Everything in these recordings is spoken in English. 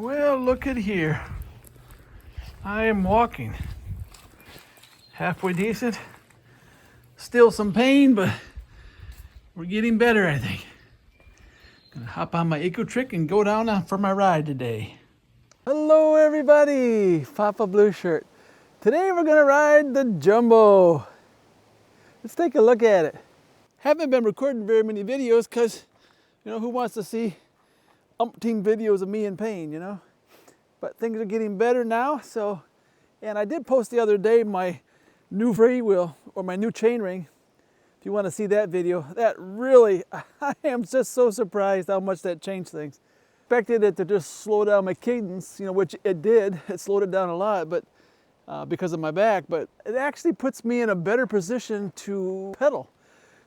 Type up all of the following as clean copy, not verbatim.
Well, look at here. I am walking. Halfway decent. Still some pain, but we're getting better, I think. Gonna hop on my ecotric and go down for my ride today. Hello everybody, Papa Blue Shirt. Today we're gonna ride the Jumbo. Let's take a look at it. Haven't been recording very many videos because, who wants to see umpteen videos of me in pain, But things are getting better now, and I did post the other day my new FREEWHEEL, or my new chain ring. If you want to see that video, that really, I am just so surprised how much that changed things. Expected it to just slow down my cadence, which it did. It slowed it down a lot, but because of my back, but it actually puts me in a better position to pedal.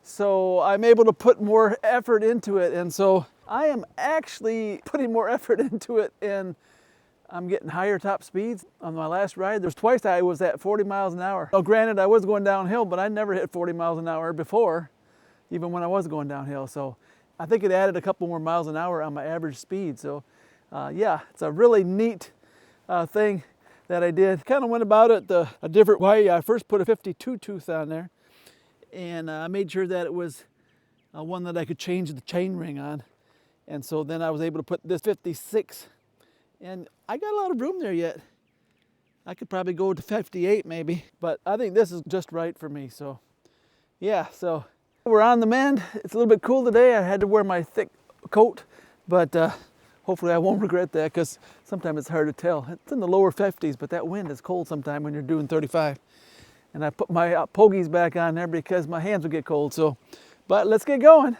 So I'm able to put more effort into it, and so I am actually putting more effort into it, and I'm getting higher top speeds. On my last ride, there's twice I was at 40 miles an hour. Now, granted, I was going downhill, but I never hit 40 miles an hour before, even when I was going downhill. So I think it added a couple more miles an hour on my average speed. So yeah, it's a really neat thing that I did. Kind of went about it a different way. I first put a 52 tooth on there, and I made sure that it was one that I could change the chain ring on. And so then I was able to put this 56, and I got a lot of room there yet. I could probably go to 58 maybe, but I think this is just right for me. So yeah, so we're on the mend. It's a little bit cool today. I had to wear my thick coat, but hopefully I won't regret that, because sometimes it's hard to tell. It's in the lower 50s, but that wind is cold sometimes when you're doing 35. And I put my pogies back on there because my hands would get cold. So, but let's get going.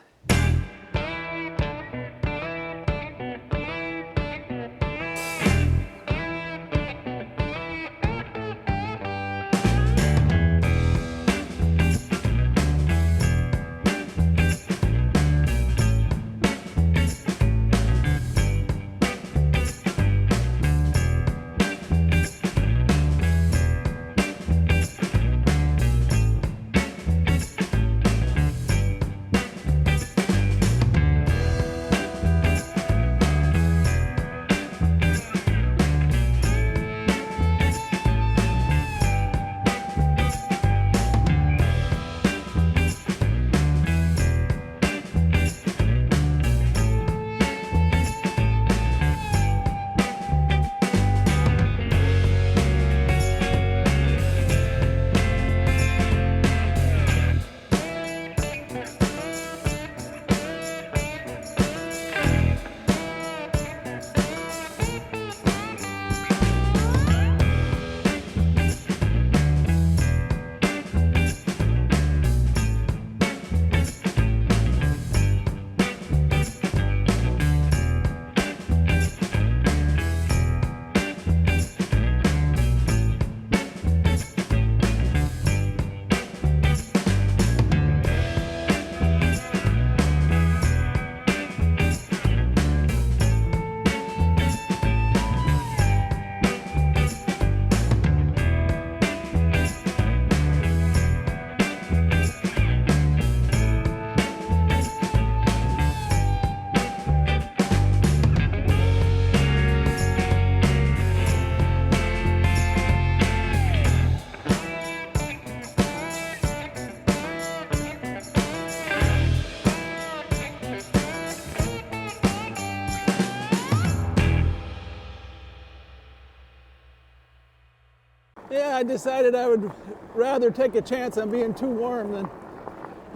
Yeah, I decided I would rather take a chance on being too warm than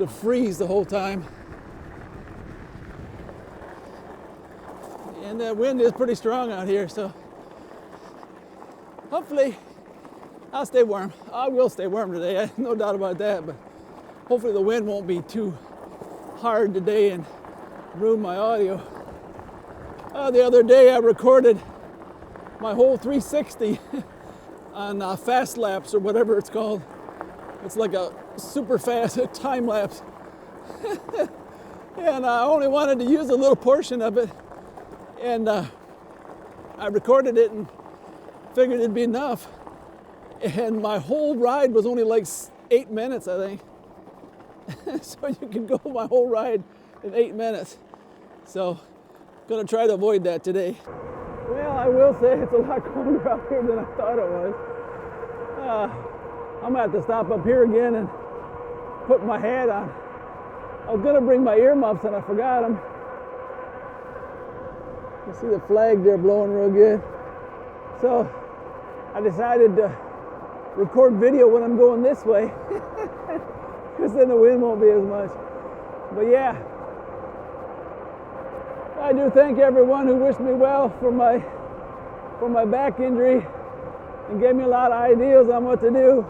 to freeze the whole time. And the wind is pretty strong out here, so hopefully I'll stay warm. I will stay warm today, no doubt about that, but hopefully the wind won't be too hard today and ruin my audio. The other day I recorded my whole 360 on fast lapse, or whatever it's called. It's like a super fast time lapse. And I only wanted to use a little portion of it, and I recorded it and figured it'd be enough. And my whole ride was only like 8 minutes, I think. So you can go my whole ride in 8 minutes. So gonna try to avoid that today. Well, I will say it's a lot colder out here than I thought it was. I'm gonna have to stop up here again and put my hat on. I was gonna bring my earmuffs and I forgot them. You see the flag there blowing real good. So I decided to record video when I'm going this way, because then the wind won't be as much. But yeah, I do thank everyone who wished me well for my back injury and gave me a lot of ideas on what to do.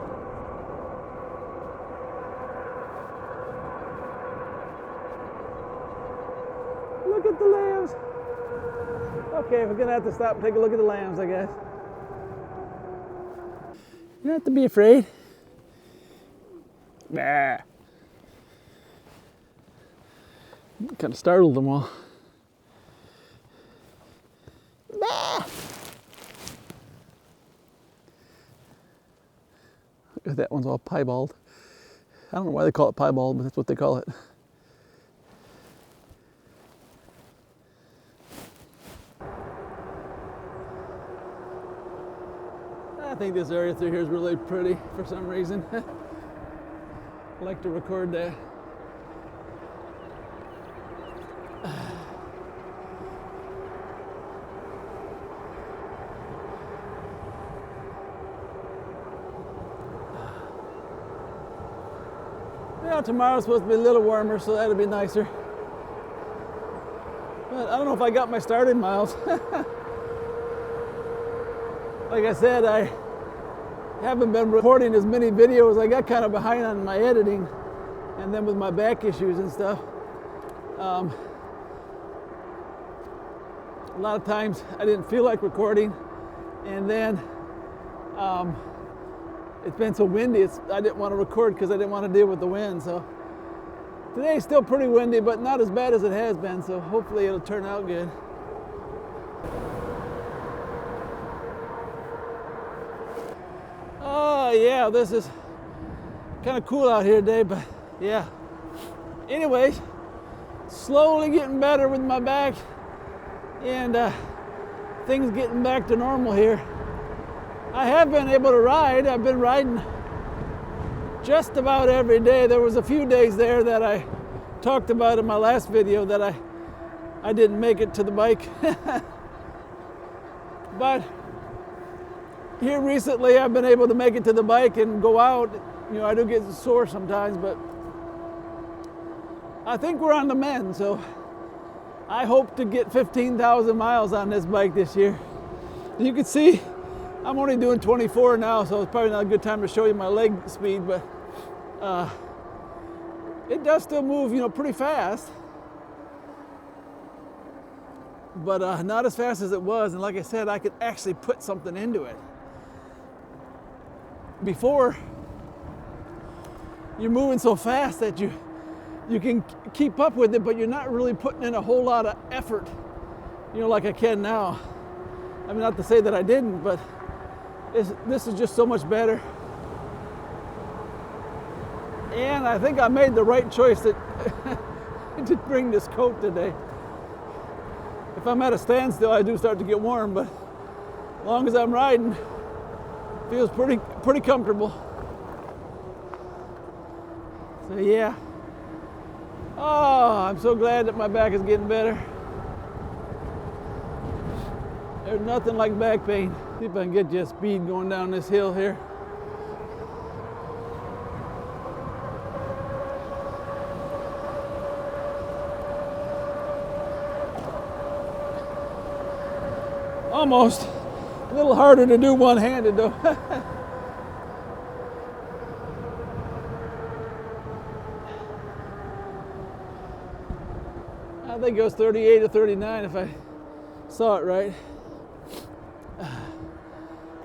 Look at the lambs. Okay, we're gonna have to stop and take a look at the lambs, I guess. You don't have to be afraid. Nah. Kind of startled them all. Nah. That one's all piebald. I don't know why they call it piebald, but that's what they call it. I think this area through here is really pretty for some reason. I like to record that. Yeah, tomorrow's supposed to be a little warmer, so that'll be nicer. But I don't know if I got my starting miles. Like I said, I haven't been recording as many videos. I got kind of behind on my editing, and then with my back issues and stuff, a lot of times I didn't feel like recording, and then it's been so windy, I didn't want to record because I didn't want to deal with the wind. So today's still pretty windy, but not as bad as it has been, so hopefully it'll turn out good. Oh yeah, this is kind of cool out here today, but yeah. Anyways, slowly getting better with my back, and things getting back to normal here. I have been able to ride. I've been riding just about every day. There was a few days there that I talked about in my last video that I didn't make it to the bike. But here recently I've been able to make it to the bike and go out. You know, I do get sore sometimes, but I think we're on the mend. So I hope to get 15,000 miles on this bike this year. You can see I'm only doing 24 now, so it's probably not a good time to show you my leg speed, but it does still move, you know, pretty fast. But not as fast as it was, and like I said, I could actually put something into it. Before, you're moving so fast that you can keep up with it, but you're not really putting in a whole lot of effort, you know, like I can now. I mean, not to say that I didn't, but this is just so much better. And I think I made the right choice to bring this coat today. If I'm at a standstill, I do start to get warm, but as long as I'm riding, it feels pretty comfortable. So yeah. Oh, I'm so glad that my back is getting better. There's nothing like back pain. See if I can get you a speed going down this hill here. Almost. A little harder to do one-handed though. I think it was 38 or 39 if I saw it right.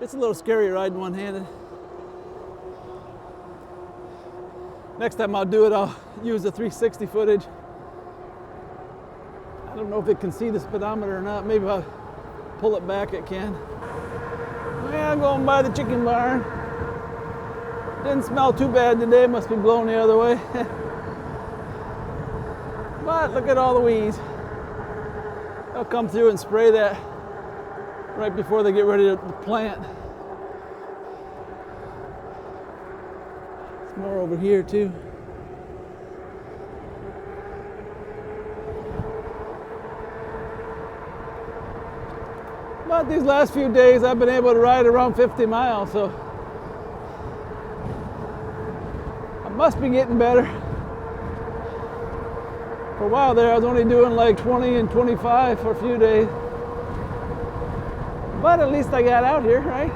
It's a little scary riding one-handed. Next time I'll do it, I'll use the 360 footage. I don't know if it can see the speedometer or not. Maybe I'll pull it back, it can. Yeah, I'm going by the chicken barn. Didn't smell too bad today, must be blowing the other way. But look at all the weeds. They'll come through and spray that right before they get ready to plant. There's more over here too. But these last few days I've been able to ride around 50 miles, so I must be getting better. For a while there I was only doing like 20 and 25 for a few days. But at least I got out here, right?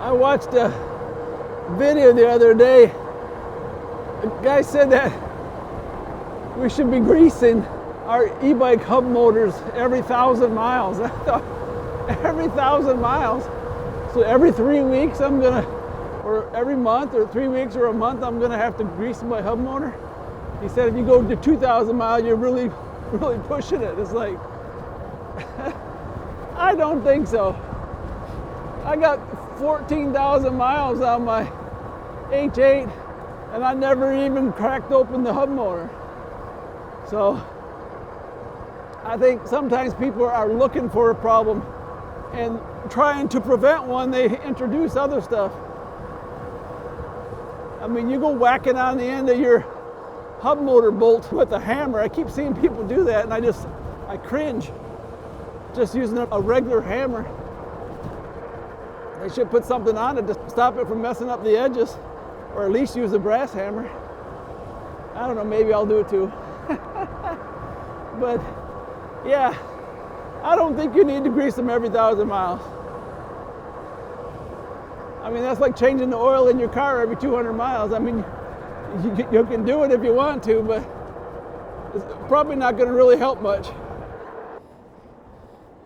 I watched a video the other day. A guy said that we should be greasing our e-bike hub motors every 1,000 miles. I thought, every 1,000 miles? So every 3 weeks I'm gonna, or every month, or 3 weeks or a month, I'm gonna have to grease my hub motor? He said if you go to 2,000 miles, you're really pushing it. It's like, I don't think so. I got 14,000 miles on my H8 and I never even cracked open the hub motor. So I think sometimes people are looking for a problem and trying to prevent one, they introduce other stuff. I mean, you go whacking on the end of your hub motor bolt with a hammer. I keep seeing people do that and I cringe. Just using a regular hammer. They should put something on it to stop it from messing up the edges, or at least use a brass hammer. I don't know, maybe I'll do it too. But yeah, I don't think you need to grease them every 1,000 miles. I mean, that's like changing the oil in your car every 200 miles. I mean, you can do it if you want to, but it's probably not going to really help much.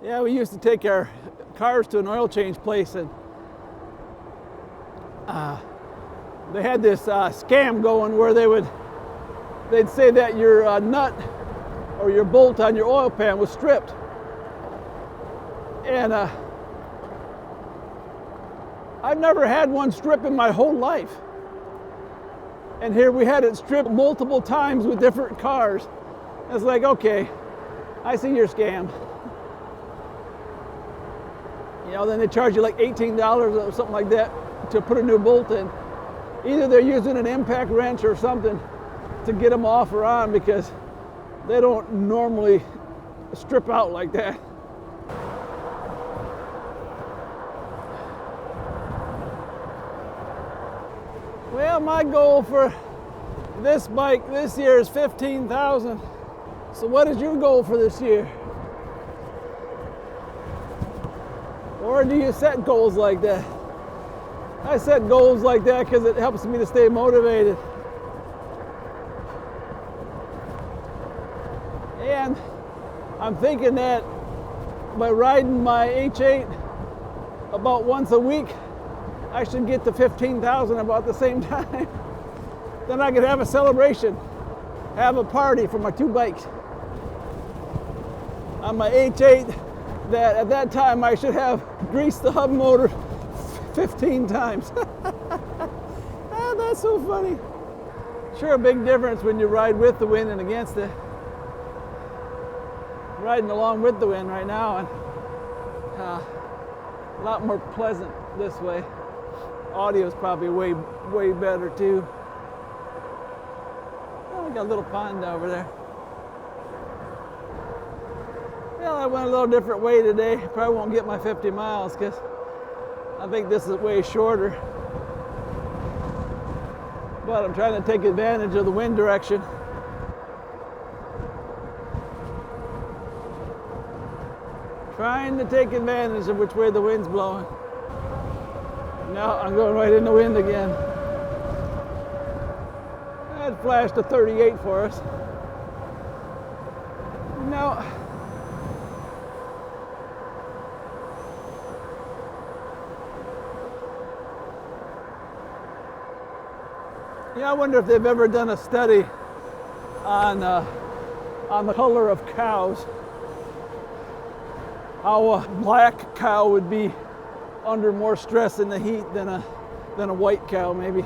Yeah, we used to take our cars to an oil change place, and they had this scam going where they'd say that your nut or your bolt on your oil pan was stripped. And I've never had one strip in my whole life. And here we had it stripped multiple times with different cars. It's like, okay, I see your scam. You know, then they charge you like $18 or something like that to put a new bolt in. Either they're using an impact wrench or something to get them off or on, because they don't normally strip out like that. Well, my goal for this bike this year is 15,000. So what is your goal for this year? Or do you set goals like that? I set goals like that because it helps me to stay motivated. And I'm thinking that by riding my H8 about once a week, I should get to 15,000 about the same time. Then I could have a celebration, have a party for my two bikes. On my H8, that at that time I should have greased the hub motor 15 times. Ah, that's so funny. Sure, a big difference when you ride with the wind and against it. I'm riding along with the wind right now, and a lot more pleasant this way. Audio is probably way better too. Oh, we got a little pond over there. Well, I went a little different way today. Probably won't get my 50 miles because I think this is way shorter. But I'm trying to take advantage of the wind direction. Trying to take advantage of which way the wind's blowing. No, I'm going right in the wind again. That flashed a 38 for us. No. Yeah, I wonder if they've ever done a study on the color of cows. How a black cow would be under more stress in the heat than a white cow, maybe.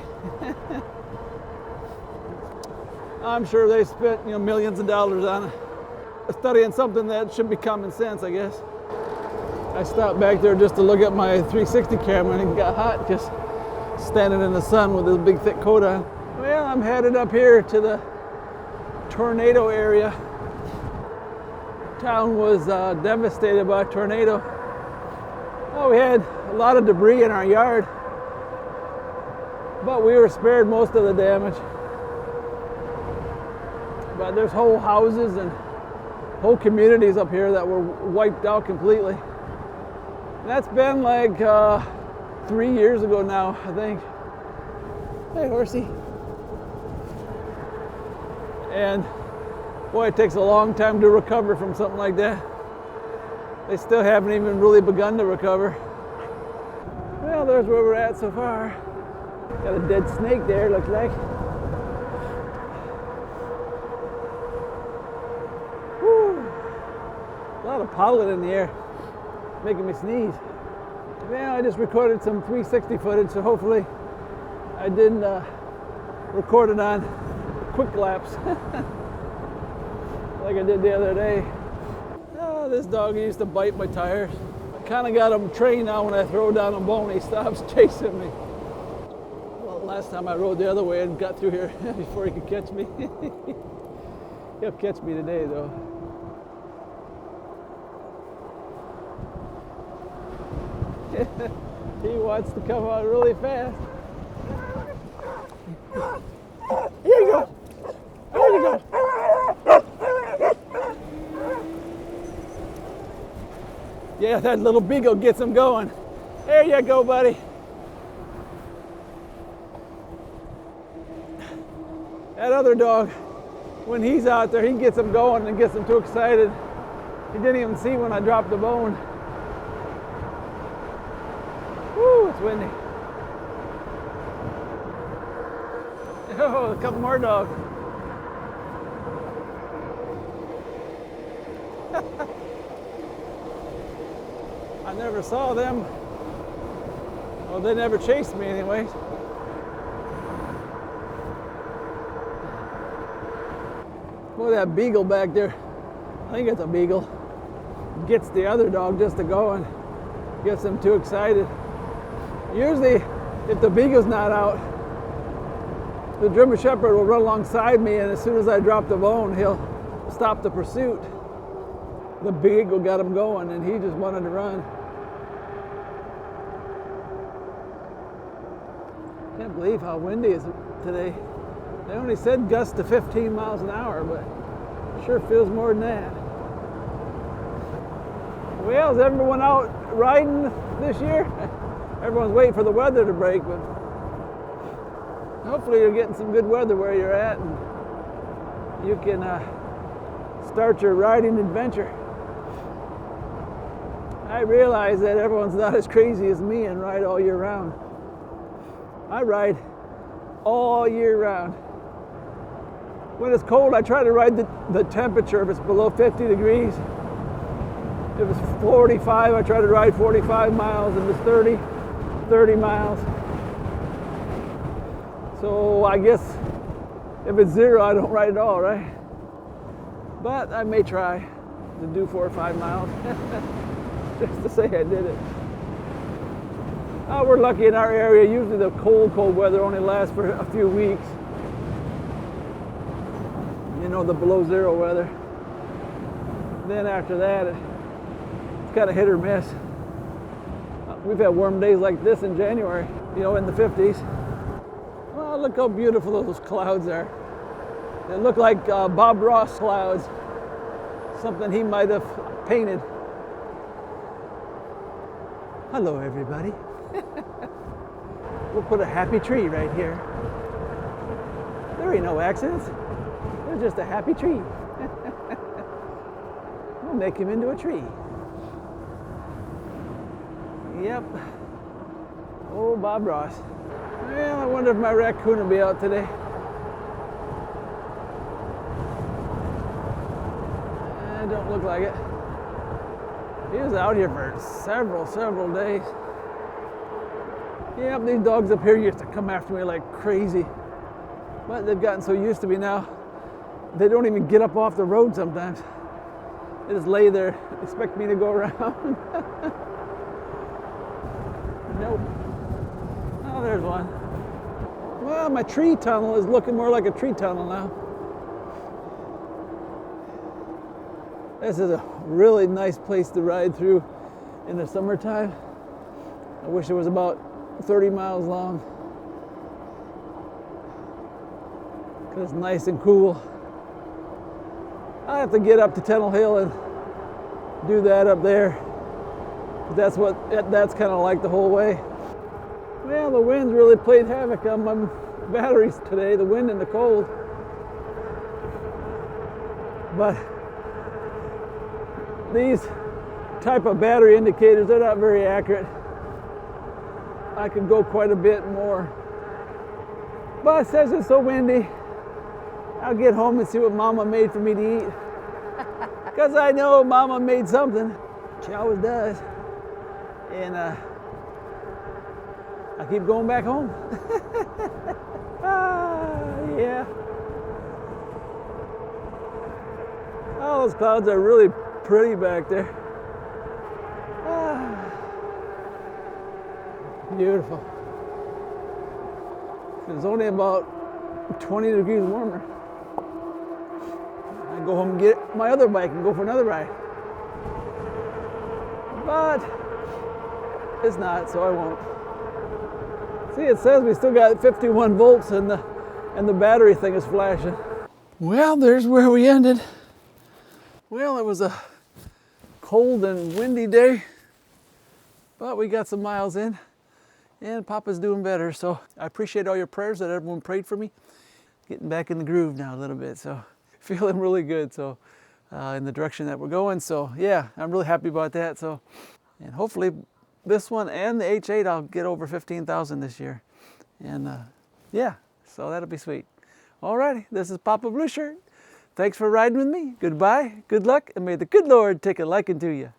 I'm sure they spent millions of dollars on it, studying something that should be common sense, I guess. I stopped back there just to look at my 360 camera and it got hot just standing in the sun with this big thick coat on. Well, I'm headed up here to the tornado area. Town was devastated by a tornado. Oh, we had a lot of debris in our yard, but we were spared most of the damage. But there's whole houses and whole communities up here that were wiped out completely. That's been like 3 years ago now, I think. Hey, horsey. And boy, it takes a long time to recover from something like that. They still haven't even really begun to recover. Well, there's where we're at so far. Got a dead snake there, looks like. Whew. A lot of pollen in the air, making me sneeze. Well, I just recorded some 360 footage, so hopefully I didn't record it on quick lapse like I did the other day. Oh, this dog used to bite my tires. I kind of got him trained now. When I throw down a bone, he stops chasing me. Well, last time I rode the other way and got through here before he could catch me. He'll catch me today, though. He wants to come out really fast. Here you go. There you go. Yeah, that little beagle gets him going. There you go, buddy. That other dog, when he's out there, he gets him going and gets him too excited. He didn't even see when I dropped the bone. Woo, it's windy. Oh, a couple more dogs. I never saw them. Well, they never chased me anyways. Boy, that beagle back there, I think it's a beagle, gets the other dog just to go and gets them too excited. Usually, if the beagle's not out, the German Shepherd will run alongside me, and as soon as I drop the bone, he'll stop the pursuit. The beagle got him going, and he just wanted to run. Can't believe how windy it is today. They only said gusts to 15 miles an hour, but it sure feels more than that. Well, is everyone out riding this year? Everyone's waiting for the weather to break, but hopefully you're getting some good weather where you're at, and you can start your riding adventure. I realize that everyone's not as crazy as me and ride all year round. I ride all year round. When it's cold, I try to ride the temperature if it's below 50 degrees. If it's 45, I try to ride 45 miles. If it's 30 miles. So I guess if it's 0, I don't ride at all, right? But I may try to do 4 or 5 miles just to say I did it. We're lucky in our area. Usually the cold weather only lasts for a few weeks. You know, the below 0 weather. Then after that, it's kind of hit or miss. We've had warm days like this in January, you know, in the 50s. Well, look how beautiful those clouds are. They look like Bob Ross clouds, something he might have painted. Hello, everybody. We'll put a happy tree right here. There ain't no accidents. There's just a happy tree. We'll make him into a tree. Yep. Oh, Bob Ross. Well, I wonder if my raccoon will be out today. Don't look like it. He was out here for several days. Yep, these dogs up here used to come after me like crazy. But they've gotten so used to me now, they don't even get up off the road sometimes. They just lay there, expect me to go around. Nope. Oh, there's one. Well, my tree tunnel is looking more like a tree tunnel now. This is a really nice place to ride through in the summertime. I wish it was about 30 miles long. Because it's nice and cool. I have to get up to Tunnel Hill and do that up there. That's kind of like the whole way. Well, the wind's really played havoc on my batteries today, the wind and the cold. But these type of battery indicators, they're not very accurate. I could go quite a bit more. But it says it's so windy. I'll get home and see what Mama made for me to eat. Because I know Mama made something. She always does. And I keep going back home. Yeah. Oh, those clouds are really pretty back there. Beautiful. It's only about 20 degrees warmer. I go home and get my other bike and go for another ride. But it's not, so I won't. See, it says we still got 51 volts and the battery thing is flashing. Well, there's where we ended. Well, it was a cold and windy day, but we got some miles in and Papa's doing better. So I appreciate all your prayers that everyone prayed for me. Getting back in the groove now a little bit, so feeling really good. So in the direction that we're going. So yeah, I'm really happy about that. So, and hopefully this one and the H8, I'll get over 15,000 this year. And yeah, so that'll be sweet. Alrighty, this is Papa Blue Shirt. Thanks for riding with me. Goodbye, good luck, and may the good Lord take a liking to you.